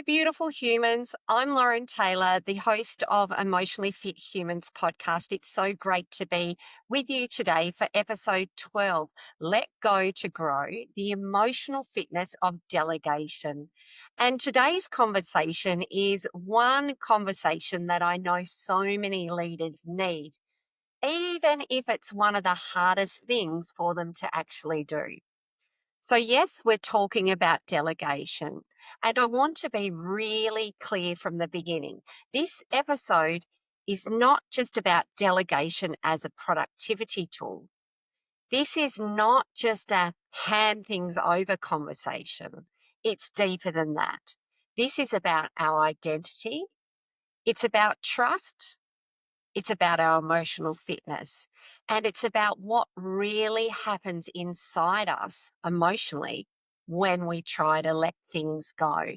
beautiful humans. I'm Lauren Taylor, the host of Emotionally Fit Humans podcast. It's so great to be with you today for episode 12 Let Go to Grow, the emotional fitness of delegation. And today's conversation is one conversation that I know so many leaders need, even if it's one of the hardest things for them to actually do. So, yes, we're talking about delegation. And I want to be really clear from the beginning. This episode is not just about delegation as a productivity tool. This is not just a hand things over conversation. It's deeper than that. This is about our identity. It's about trust. It's about our emotional fitness. And it's about what really happens inside us emotionally when we try to let things go.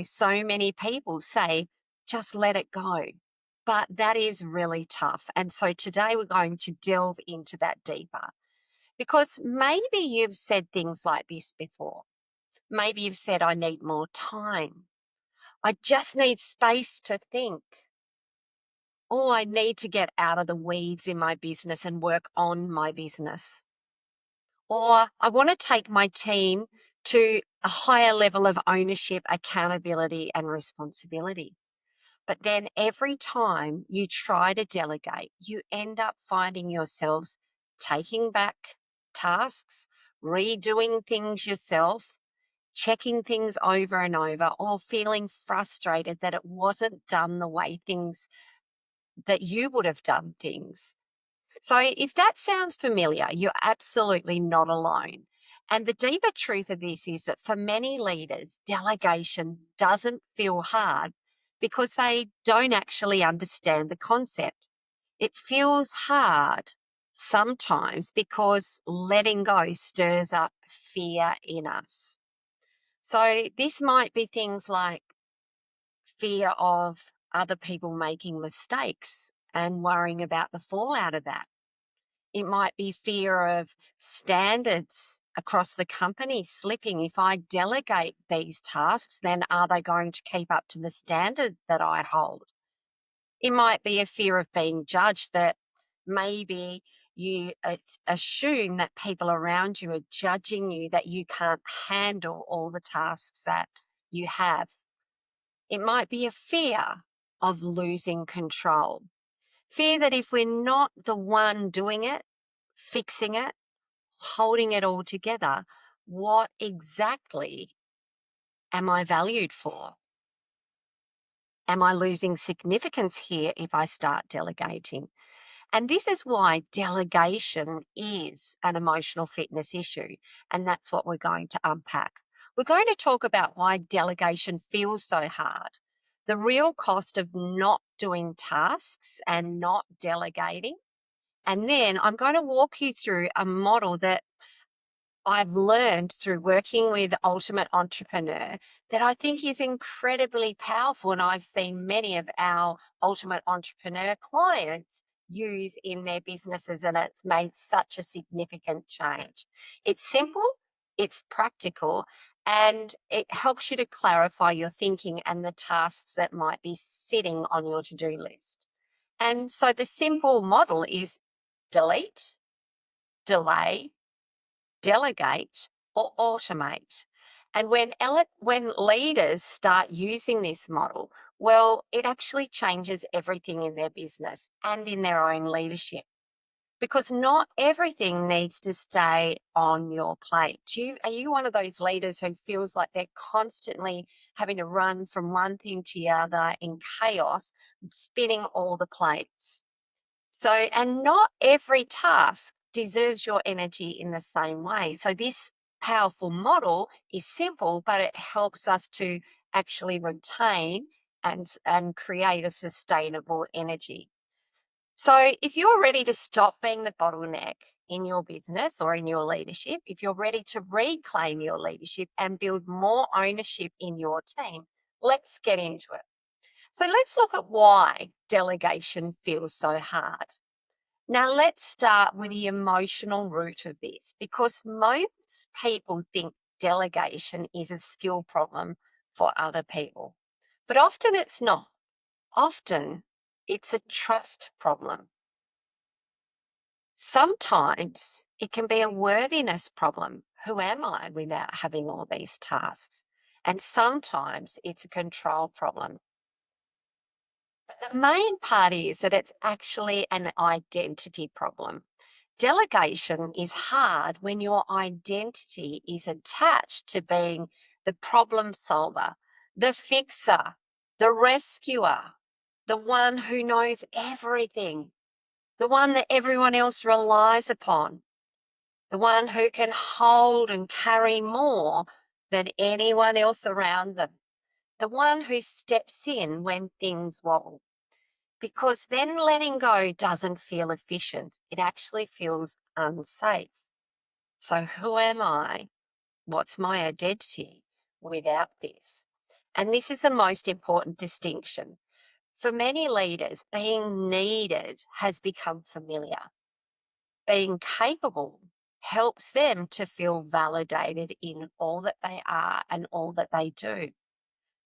So many people say, just let it go. But that is really tough. And so today we're going to delve into that deeper because maybe you've said things like this before. Maybe you've said, I need more time. I just need space to think. Oh, I need to get out of the weeds in my business and work on my business. Or I want to take my team to a higher level of ownership, accountability, and responsibility. But then every time you try to delegate, you end up finding yourselves taking back tasks, redoing things yourself, checking things over and over, or feeling frustrated that it wasn't done the way that you would have done things. So if that sounds familiar, you're absolutely not alone. And the deeper truth of this is that for many leaders, delegation doesn't feel hard because they don't actually understand the concept. It feels hard sometimes because letting go stirs up fear in us. So this might be things like fear of other people making mistakes and worrying about the fallout of that. It might be fear of standards across the company slipping. If I delegate these tasks, then are they going to keep up to the standard that I hold? It might be a fear of being judged, that maybe you assume that people around you are judging you, that you can't handle all the tasks that you have. It might be a fear of losing control. Fear that if we're not the one doing it, fixing it, holding it all together, what exactly am I valued for? Am I losing significance here if I start delegating? And this is why delegation is an emotional fitness issue. And that's what we're going to unpack. We're going to talk about why delegation feels so hard, the real cost of not doing tasks and not delegating. And then I'm going to walk you through a model that I've learned through working with Ultimate Entrepreneur that I think is incredibly powerful. And I've seen many of our Ultimate Entrepreneur clients use in their businesses, and it's made such a significant change. It's simple, it's practical, and it helps you to clarify your thinking and the tasks that might be sitting on your to-do list. And so the simple model is delete, delay, delegate, or automate. And when leaders start using this model, well, it actually changes everything in their business and in their own leadership, because not everything needs to stay on your plate. Are you one of those leaders who feels like they're constantly having to run from one thing to the other in chaos, spinning all the plates? So, and not every task deserves your energy in the same way. So, this powerful model is simple, but it helps us to actually retain and create a sustainable energy. So, if you're ready to stop being the bottleneck in your business or in your leadership, if you're ready to reclaim your leadership and build more ownership in your team, let's get into it. So, let's look at why delegation feels so hard. Now, let's start with the emotional root of this, because most people think delegation is a skill problem for other people. But often it's not. Often it's a trust problem. Sometimes it can be a worthiness problem. Who am I without having all these tasks? And sometimes it's a control problem. But the main part is that it's actually an identity problem. Delegation is hard when your identity is attached to being the problem solver, the fixer, the rescuer, the one who knows everything, the one that everyone else relies upon, the one who can hold and carry more than anyone else around them, the one who steps in when things wobble. Because then letting go doesn't feel efficient. It actually feels unsafe. So who am I? What's my identity without this? And this is the most important distinction. For many leaders, being needed has become familiar. Being capable helps them to feel validated in all that they are and all that they do.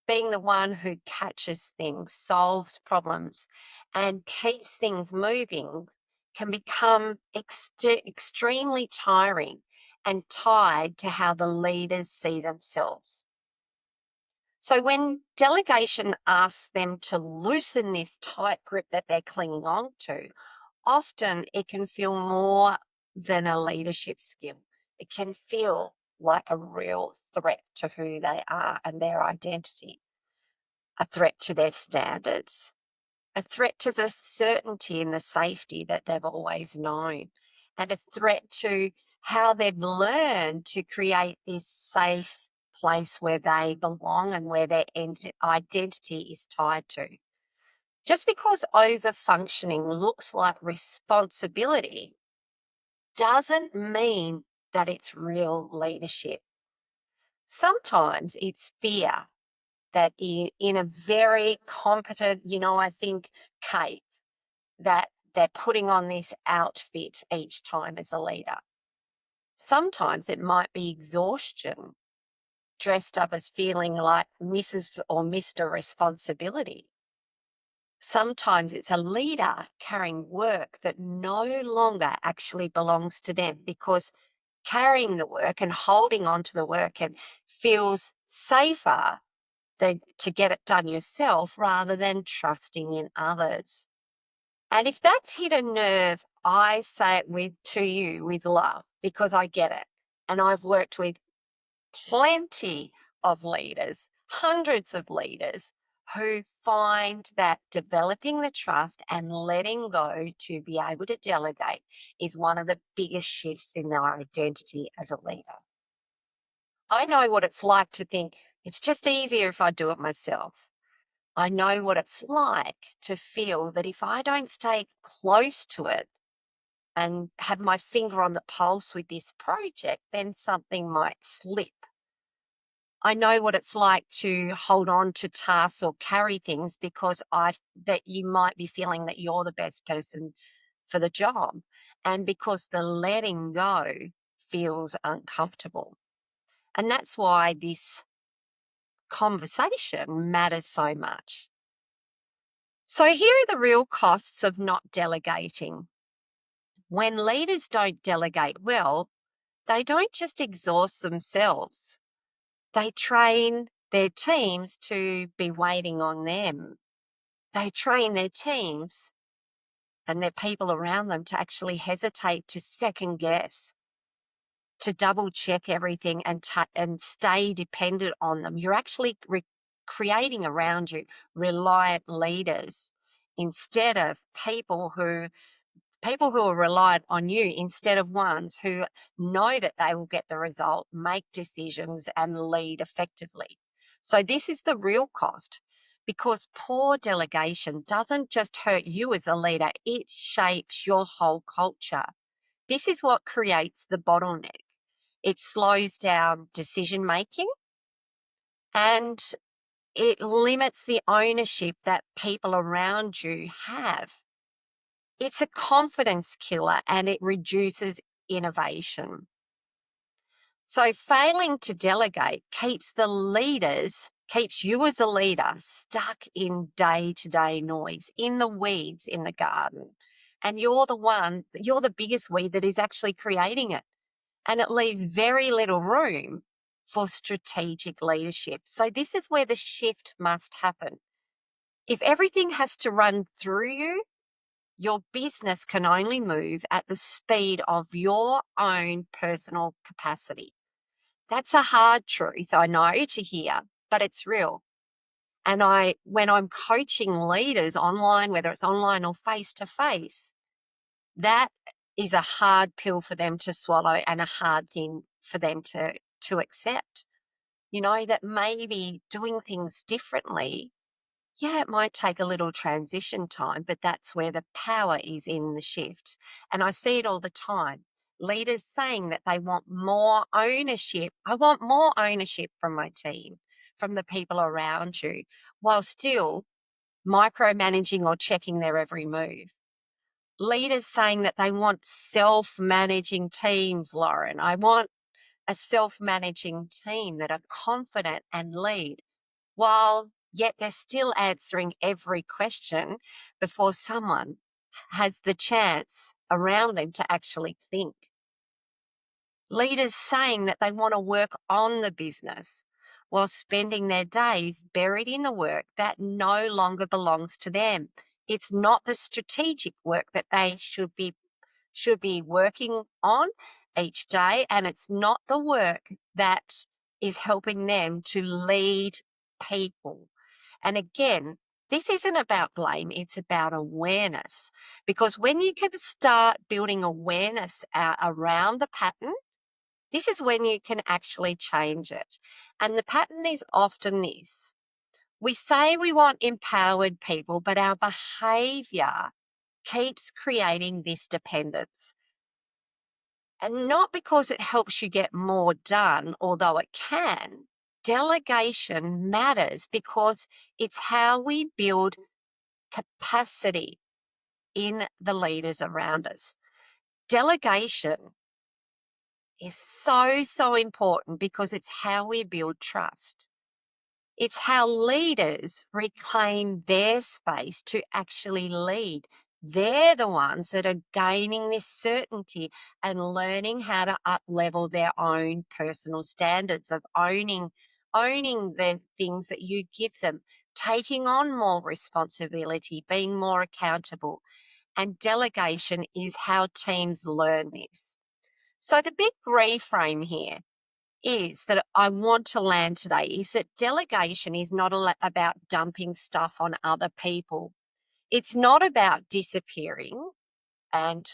Being the one who catches things, solves problems, and keeps things moving can become extremely tiring and tied to how the leaders see themselves. So when delegation asks them to loosen this tight grip that they're clinging on to, often it can feel more than a leadership skill. It can feel like a real threat to who they are and their identity, a threat to their standards, a threat to the certainty and the safety that they've always known, and a threat to how they've learned to create this safe place where they belong and where their identity is tied to. Just because over-functioning looks like responsibility doesn't mean that it's real leadership. Sometimes it's fear that in a very competent, I think, cape, that they're putting on this outfit each time as a leader. Sometimes it might be exhaustion dressed up as feeling like Mrs. or Mr. Responsibility. Sometimes it's a leader carrying work that no longer actually belongs to them, because carrying the work and holding on to the work and feels safer to get it done yourself rather than trusting in others. And if that's hit a nerve, I say it to you with love, because I get it. And I've worked with plenty of leaders, hundreds of leaders, who find that developing the trust and letting go to be able to delegate is one of the biggest shifts in their identity as a leader. I know what it's like to think it's just easier if I do it myself. I know what it's like to feel that if I don't stay close to it and have my finger on the pulse with this project, then something might slip. I know what it's like to hold on to tasks or carry things because that you might be feeling that you're the best person for the job, and because the letting go feels uncomfortable. And that's why this conversation matters so much. So here are the real costs of not delegating. When leaders don't delegate well, they don't just exhaust themselves. They train their teams to be waiting on them. They train their teams and their people around them to actually hesitate, to second guess, to double check everything and stay dependent on them. You're actually creating around you reliant leaders instead of people who are reliant on you, instead of ones who know that they will get the result, make decisions, and lead effectively. So this is the real cost, because poor delegation doesn't just hurt you as a leader, it shapes your whole culture. This is what creates the bottleneck. It slows down decision making, and it limits the ownership that people around you have. It's a confidence killer, and it reduces innovation. So failing to delegate keeps the leaders keeps you as a leader stuck in day-to-day noise, in the weeds in the garden. And you're the biggest weed that is actually creating it. And it leaves very little room for strategic leadership. So this is where the shift must happen. If everything has to run through you, your business can only move at the speed of your own personal capacity. That's a hard truth, I know, to hear, but it's real. And when I'm coaching leaders online, whether it's online or face to face, that is a hard pill for them to swallow and a hard thing for them to accept. That maybe doing things differently, yeah, it might take a little transition time, but that's where the power is in the shifts. And I see it all the time. Leaders saying that they want more ownership. I want more ownership from my team, from the people around you, while still micromanaging or checking their every move. Leaders saying that they want self-managing teams, Lauren. I want a self-managing team that are confident and lead, while yet they're still answering every question before someone has the chance around them to actually think. Leaders saying that they want to work on the business while spending their days buried in the work that no longer belongs to them. It's not the strategic work that they should be working on each day, and it's not the work that is helping them to lead people. And again, this isn't about blame, it's about awareness. Because when you can start building awareness around the pattern, this is when you can actually change it. And the pattern is often this: we say we want empowered people, but our behavior keeps creating this dependence. And not because it helps you get more done, although it can. Delegation matters because it's how we build capacity in the leaders around us. Delegation is so, so important because it's how we build trust. It's how leaders reclaim their space to actually lead. They're the ones that are gaining this certainty and learning how to up-level their own personal standards of owning the things that you give them, taking on more responsibility, being more accountable. And delegation is how teams learn this. So the big reframe here is that I want to land today is that delegation is not about dumping stuff on other people. It's not about disappearing and,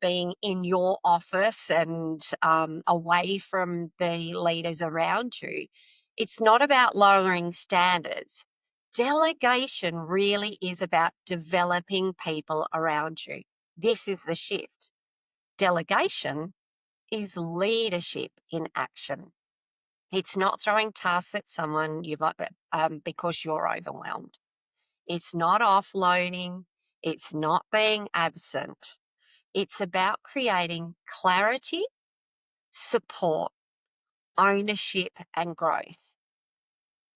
being in your office and away from the leaders around you. It's not about lowering standards. Delegation really is about developing people around you. This is the shift. Delegation is leadership in action. It's not throwing tasks at someone because you're overwhelmed. It's not offloading. It's not being absent. It's about creating clarity, support, ownership, and growth.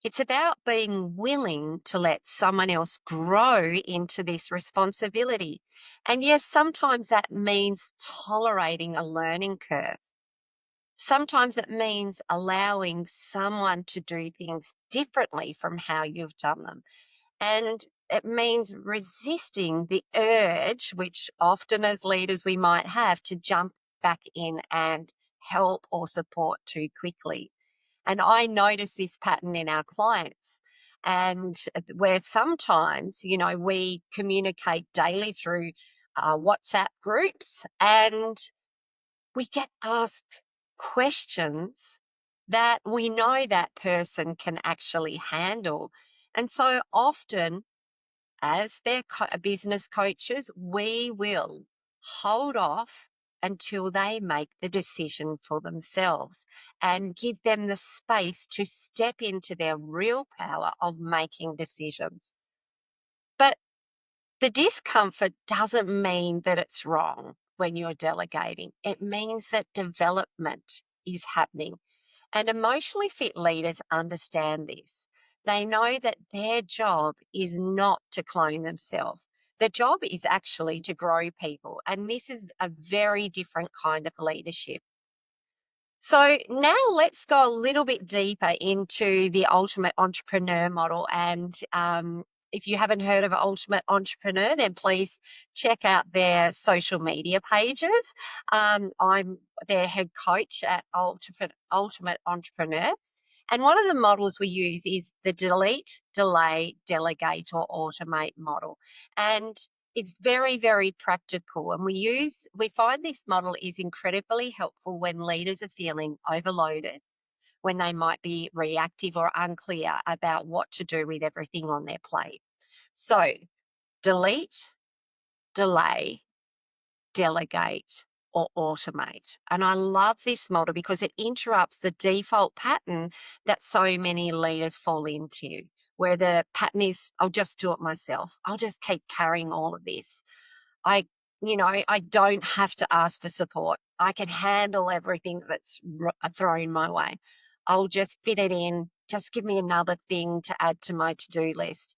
It's about being willing to let someone else grow into this responsibility. And yes, sometimes that means tolerating a learning curve. Sometimes it means allowing someone to do things differently from how you've done them. And it means resisting the urge, which often as leaders we might have, to jump back in and help or support too quickly. And I notice this pattern in our clients. And where sometimes, we communicate daily through WhatsApp groups, and we get asked questions that we know that person can actually handle. And so often, as their business coaches, we will hold off until they make the decision for themselves and give them the space to step into their real power of making decisions. But the discomfort doesn't mean that it's wrong when you're delegating. It means that development is happening. And emotionally fit leaders understand this. They know that their job is not to clone themselves. The job is actually to grow people. And this is a very different kind of leadership. So now let's go a little bit deeper into the ultimate entrepreneur model. And if you haven't heard of Ultimate Entrepreneur, then please check out their social media pages. I'm their head coach at Ultimate Entrepreneur. And one of the models we use is the delete, delay, delegate, or automate model. And it's very, very practical. And we find this model is incredibly helpful when leaders are feeling overloaded, when they might be reactive or unclear about what to do with everything on their plate. So delete, delay, delegate, or automate. And I love this model because it interrupts the default pattern that so many leaders fall into, where the pattern is, I'll just do it myself. I'll just keep carrying all of this. I don't have to ask for support. I can handle everything that's thrown my way. I'll just fit it in. Just give me another thing to add to my to-do list.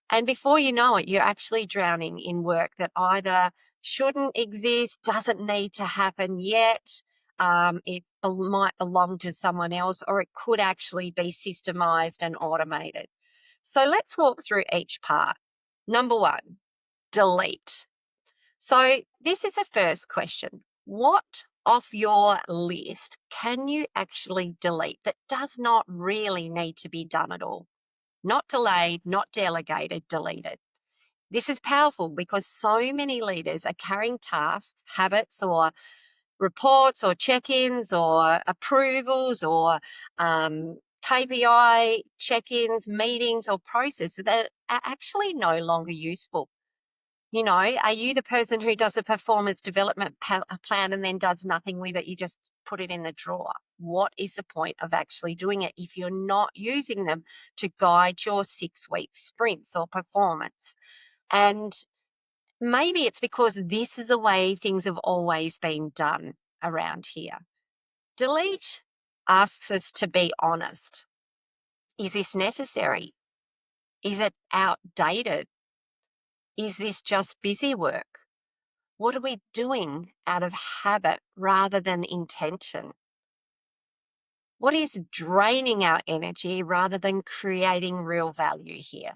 And before you know it, you're actually drowning in work that either shouldn't exist, doesn't need to happen yet, might belong to someone else, or it could actually be systemized and automated. So let's walk through each part. Number one, delete. So this is the first question. What off your list can you actually delete that does not really need to be done at all? Not delayed, not delegated, deleted. This is powerful because so many leaders are carrying tasks, habits, or reports, or check ins, or approvals, or KPI check ins, meetings, or processes that are actually no longer useful. Are you the person who does a performance development plan and then does nothing with it? You just put it in the drawer. What is the point of actually doing it if you're not using them to guide your 6-week sprints or performance? And maybe it's because this is the way things have always been done around here. Delete asks us to be honest. Is this necessary? Is it outdated? Is this just busy work? What are we doing out of habit rather than intention? What is draining our energy rather than creating real value here?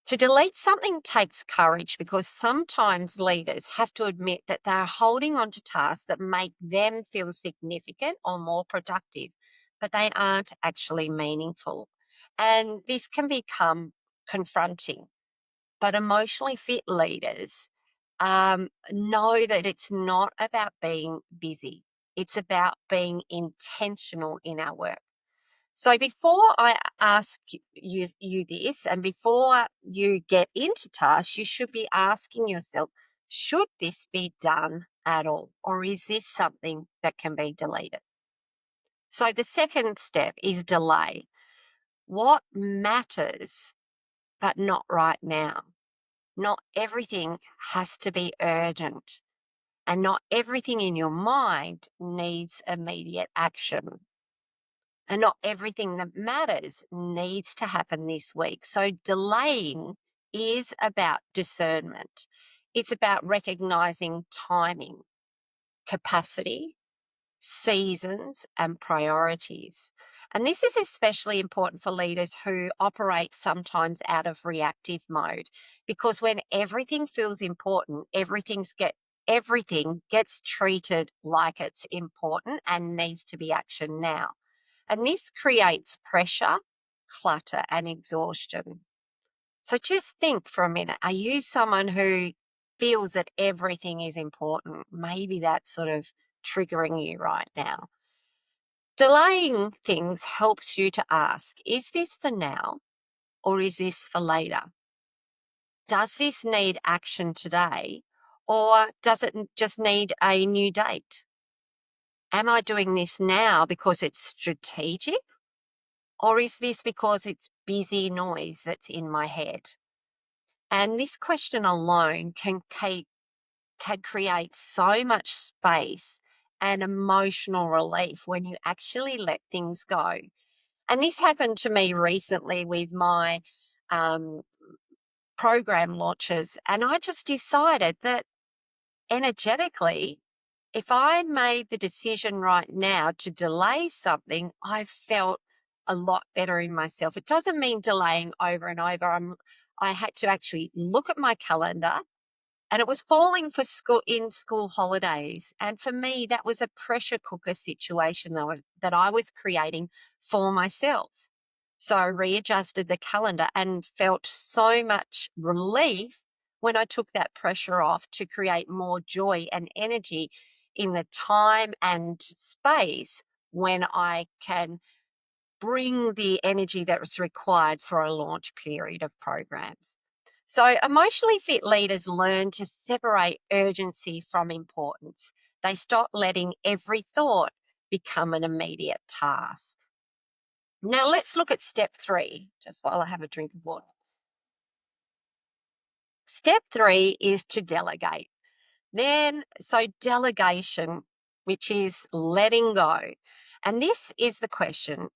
To delete something takes courage because sometimes leaders have to admit that they're holding on to tasks that make them feel significant or more productive, but they aren't actually meaningful. And this can become confronting. But emotionally fit leaders know that it's not about being busy. It's about being intentional in our work. So before I ask you this, and before you get into tasks, you should be asking yourself, should this be done at all? Or is this something that can be deleted? So the second step is delay. What matters, but not right now? Not everything has to be urgent, and not everything in your mind needs immediate action. And not everything that matters needs to happen this week. So delaying is about discernment. It's about recognizing timing, capacity, seasons, and priorities. And this is especially important for leaders who operate sometimes out of reactive mode, because when everything feels important, everything gets treated like it's important and needs to be actioned now. And this creates pressure, clutter, and exhaustion. So just think for a minute. Are you someone who feels that everything is important? Maybe that's sort of triggering you right now. Delaying things helps you to ask, is this for now or is this for later? Does this need action today or does it just need a new date? Am I doing this now because it's strategic? Or is this because it's busy noise that's in my head? And this question alone can create so much space and emotional relief when you actually let things go. And this happened to me recently with my um, program launches. And I just decided that energetically, if I made the decision right now to delay something, I felt a lot better in myself. It doesn't mean delaying over and over. I had to actually look at my calendar, and it was falling for school holidays. And for me, that was a pressure cooker situation that I was creating for myself. So I readjusted the calendar and felt so much relief when I took that pressure off to create more joy and energy in the time and space when I can bring the energy that was required for a launch period of programs. So, emotionally fit leaders learn to separate urgency from importance. They stop letting every thought become an immediate task. Now, let's look at step 3, just while I have a drink of water. Step 3 is to delegate. So delegation, which is letting go. And this is the question: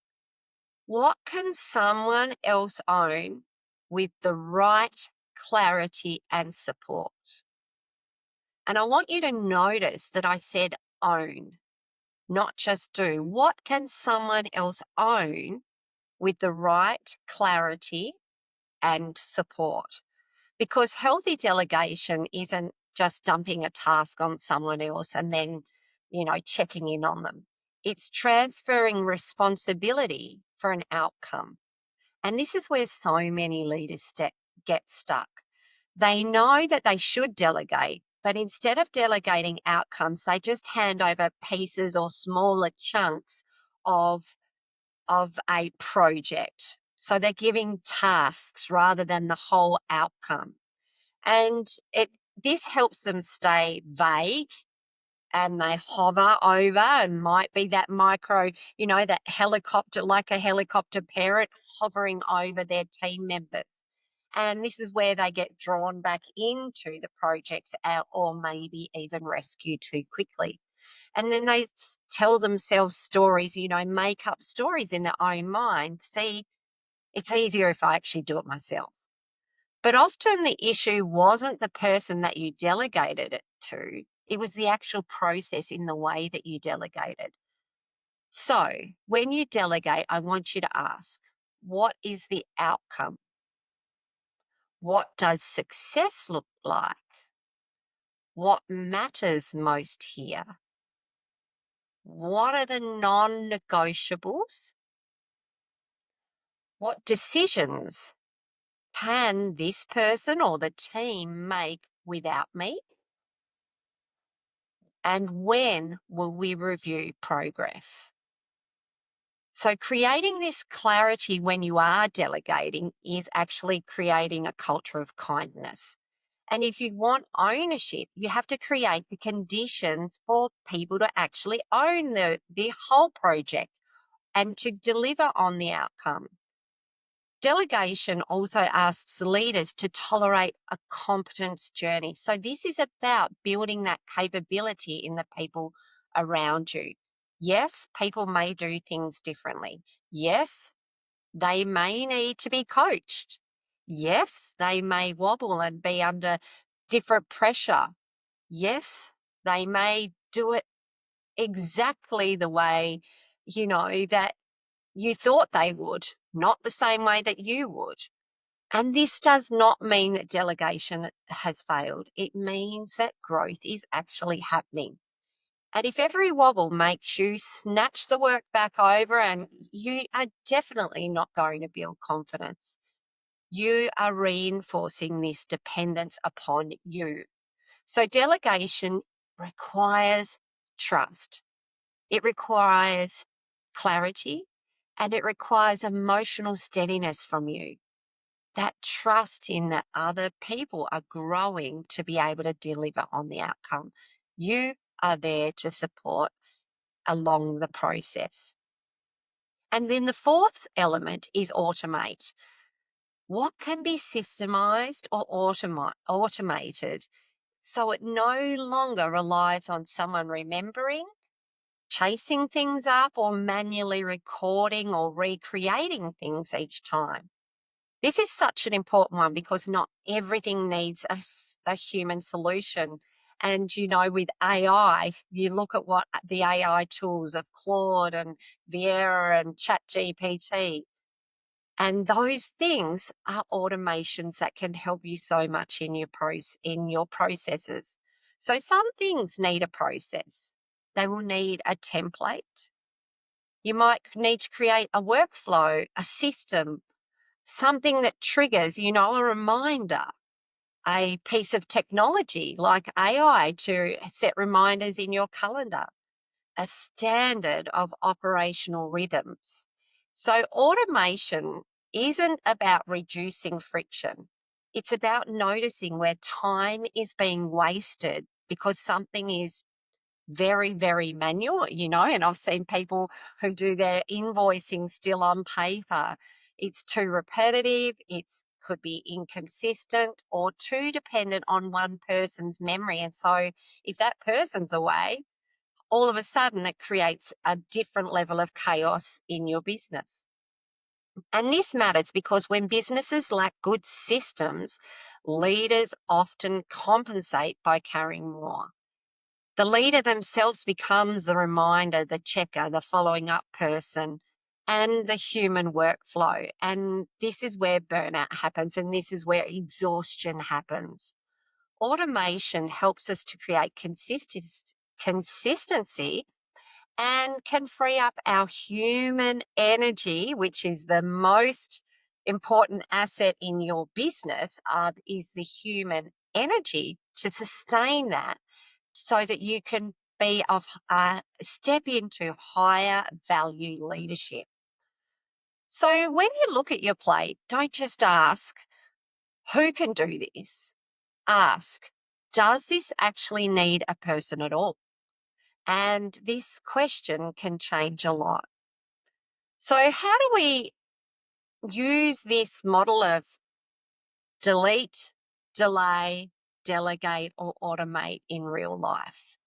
what can someone else own with the right clarity and support? And I want you to notice that I said own, not just do. What can someone else own with the right clarity and support? Because healthy delegation isn't just dumping a task on someone else and then, checking in on them. It's transferring responsibility for an outcome. And this is where so many leaders get stuck. They know that they should delegate, but instead of delegating outcomes, they just hand over pieces or smaller chunks of, of a project. So they're giving tasks rather than the whole outcome. And this helps them stay vague, and they hover over, and might be that micro, that helicopter, like a helicopter parent hovering over their team members. And this is where they get drawn back into the projects, or maybe even rescued too quickly. And then they tell themselves stories, make up stories in their own mind. See, it's easier if I actually do it myself. But often the issue wasn't the person that you delegated it to, it was the actual process in the way that you delegated. So when you delegate, I want you to ask, what is the outcome? What does success look like? What matters most here? What are the non negotiables? What decisions can this person or the team make without me? And when will we review progress? So, creating this clarity when you are delegating is actually creating a culture of kindness. And if you want ownership, you have to create the conditions for people to actually own the whole project and to deliver on the outcome. Delegation also asks leaders to tolerate a competence journey. So, this is about building that capability in the people around you. Yes, people may do things differently. Yes, they may need to be coached. Yes, they may wobble and be under different pressure. Yes, they may do it exactly the way, that you thought they would, not the same way that you would. And this does not mean that delegation has failed. It means that growth is actually happening. And if every wobble makes you snatch the work back over, and you are definitely not going to build confidence, you are reinforcing this dependence upon you. So delegation requires trust. It requires clarity, and it requires emotional steadiness from you. That trust in that other people are growing to be able to deliver on the outcome. You are there to support along the process. And then the fourth element is automate. What can be systemized or automated so it no longer relies on someone remembering, chasing things up or manually recording or recreating things each time. This is such an important one because not everything needs a human solution. And, with AI, you look at what the AI tools of Claude and Viera and ChatGPT, and those things are automations that can help you so much in your processes. So some things need a process. They will need a template. You might need to create a workflow, a system, something that triggers, a reminder, a piece of technology like AI to set reminders in your calendar, a standard of operational rhythms. So automation isn't about reducing friction. It's about noticing where time is being wasted because something is very, very manual, and I've seen people who do their invoicing still on paper. It's too repetitive, could be inconsistent or too dependent on one person's memory. And so if that person's away, all of a sudden it creates a different level of chaos in your business. And this matters because when businesses lack good systems, leaders often compensate by carrying more. The leader themselves becomes the reminder, the checker, the following up person, and the human workflow. And this is where burnout happens, and this is where exhaustion happens. Automation helps us to create consistency and can free up our human energy, which is the most important asset in your business, is the human energy to sustain that so that you can step into higher value leadership. So when you look at your plate, don't just ask, who can do this? Ask, does this actually need a person at all? And this question can change a lot. So how do we use this model of delete, delay, delegate, or automate in real life?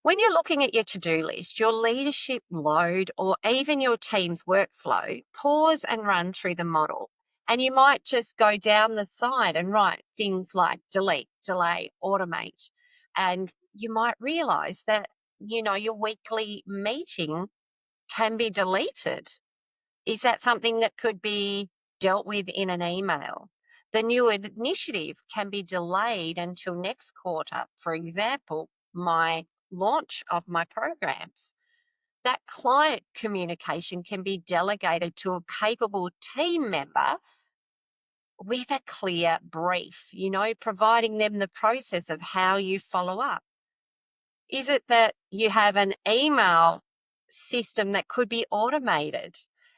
When you're looking at your to-do list, your leadership load, or even your team's workflow, pause and run through the model. And you might just go down the side and write things like delete, delay, automate. And you might realize that, your weekly meeting can be deleted. Is that something that could be dealt with in an email? The new initiative can be delayed until next quarter. For example, my launch of my programs. That client communication can be delegated to a capable team member with a clear brief, providing them the process of how you follow up. Is it that you have an email system that could be automated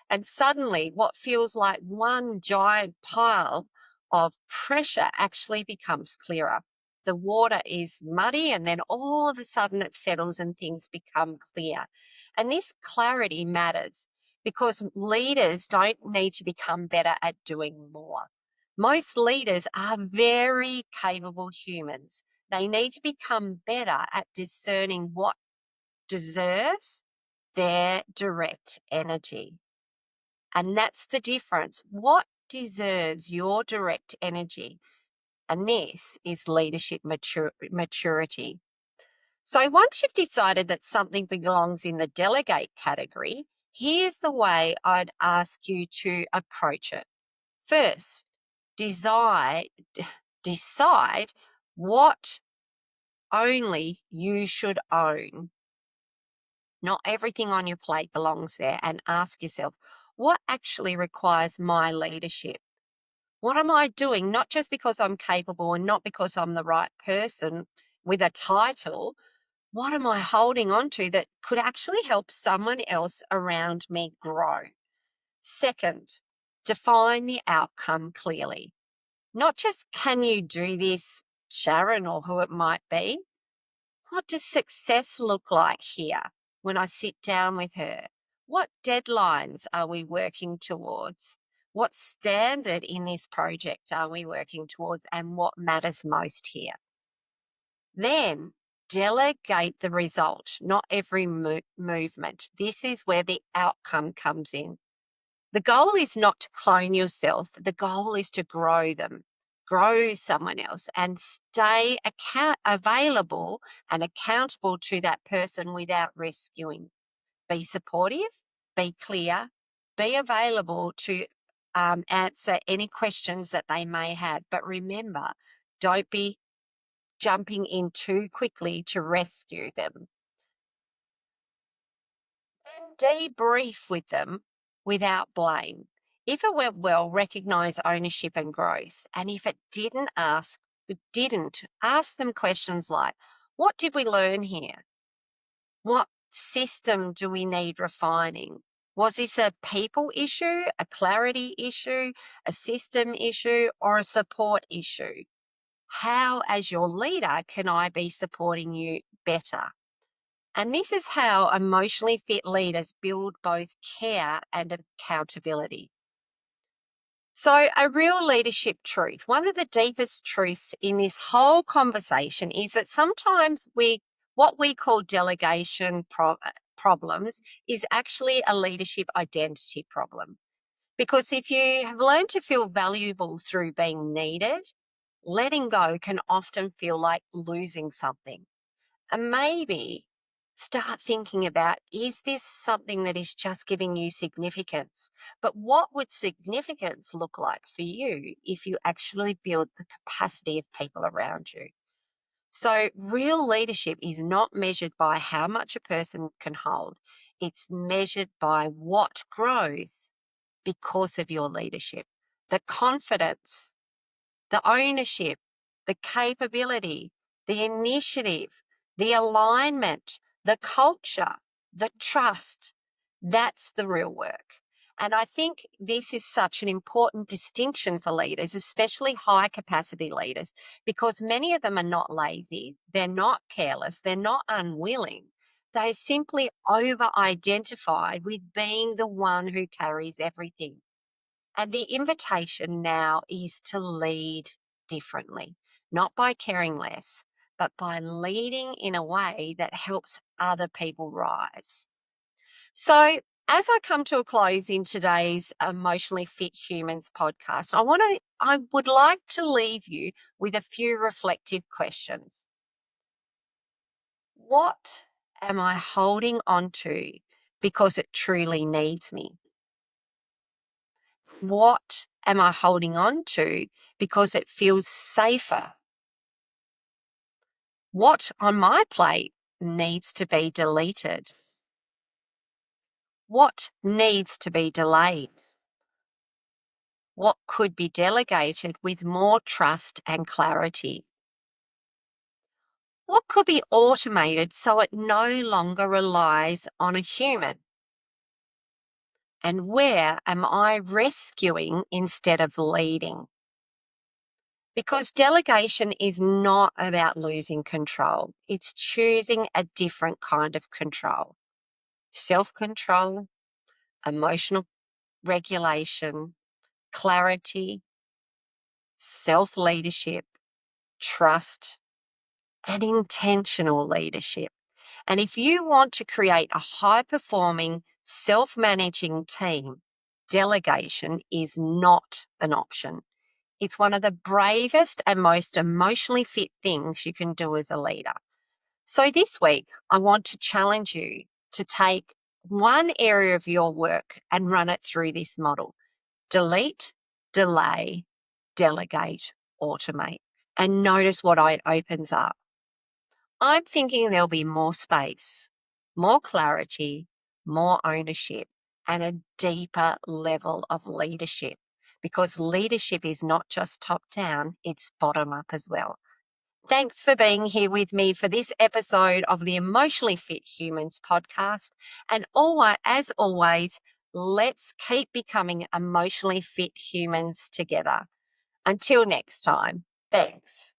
and suddenly what feels like one giant pile of pressure actually becomes clearer? The water is muddy and then all of a sudden it settles and things become clear. And this clarity matters because leaders don't need to become better at doing more. Most leaders are very capable humans. They need to become better at discerning what deserves their direct energy. And that's the difference. What deserves your direct energy? And this is leadership maturity. So once you've decided that something belongs in the delegate category, here's the way I'd ask you to approach it. First, decide what only you should own. Not everything on your plate belongs there, and ask yourself, what actually requires my leadership? What am I doing? Not just because I'm capable and not because I'm the right person with a title. What am I holding on to that could actually help someone else around me grow? Second, define the outcome clearly. Not just can you do this, Sharon, or who it might be. What does success look like here when I sit down with her? What deadlines are we working towards? What standard in this project are we working towards? And what matters most here? Then Delegate the result, not every movement. This is where the outcome comes in. The goal is not to clone yourself. The goal is to grow them, grow someone else, and stay available and accountable to that person without rescuing. Be supportive, be clear, be available to answer any questions that they may have. But remember, don't be jumping in too quickly to rescue them. And debrief with them without blame. If it went well, recognize ownership and growth. And if it didn't, ask them questions like, what did we learn here? What system do we need refining? Was this a people issue, a clarity issue, a system issue, or a support issue? How, as your leader, can I be supporting you better? And this is how emotionally fit leaders build both care and accountability. So, a real leadership truth, one of the deepest truths in this whole conversation is that sometimes what we call delegation problems is actually a leadership identity problem. Because if you have learned to feel valuable through being needed, letting go can often feel like losing something. And maybe start thinking about, is this something that is just giving you significance? But what would significance look like for you if you actually build the capacity of people around you? So, real leadership is not measured by how much a person can hold, it's measured by what grows because of your leadership. The confidence, the ownership, the capability, the initiative, the alignment, the culture, the trust. That's the real work. And I think this is such an important distinction for leaders, especially high capacity leaders, because many of them are not lazy, they're not careless, they're not unwilling. They're simply over identified with being the one who carries everything. And the invitation now is to lead differently, not by caring less, but by leading in a way that helps other people rise. So, as I come to a close in today's Emotionally Fit Humans podcast, I would like to leave you with a few reflective questions. What am I holding on to because it truly needs me? What am I holding on to because it feels safer? What on my plate needs to be deleted? What needs to be delayed? What could be delegated with more trust and clarity? What could be automated so it no longer relies on a human? And where am I rescuing instead of leading? Because delegation is not about losing control. It's choosing a different kind of control. Self-control, emotional regulation, clarity, self-leadership, trust, and intentional leadership. And if you want to create a high-performing, self-managing team, delegation is not an option. It's one of the bravest and most emotionally fit things you can do as a leader. So this week, I want to challenge you to take one area of your work and run it through this model. Delete, delay, delegate, automate, and notice what it opens up. I'm thinking there'll be more space, more clarity, more ownership, and a deeper level of leadership, because leadership is not just top down, it's bottom up as well. Thanks for being here with me for this episode of the Emotionally Fit Humans podcast. And as always, let's keep becoming emotionally fit humans together. Until next time, thanks.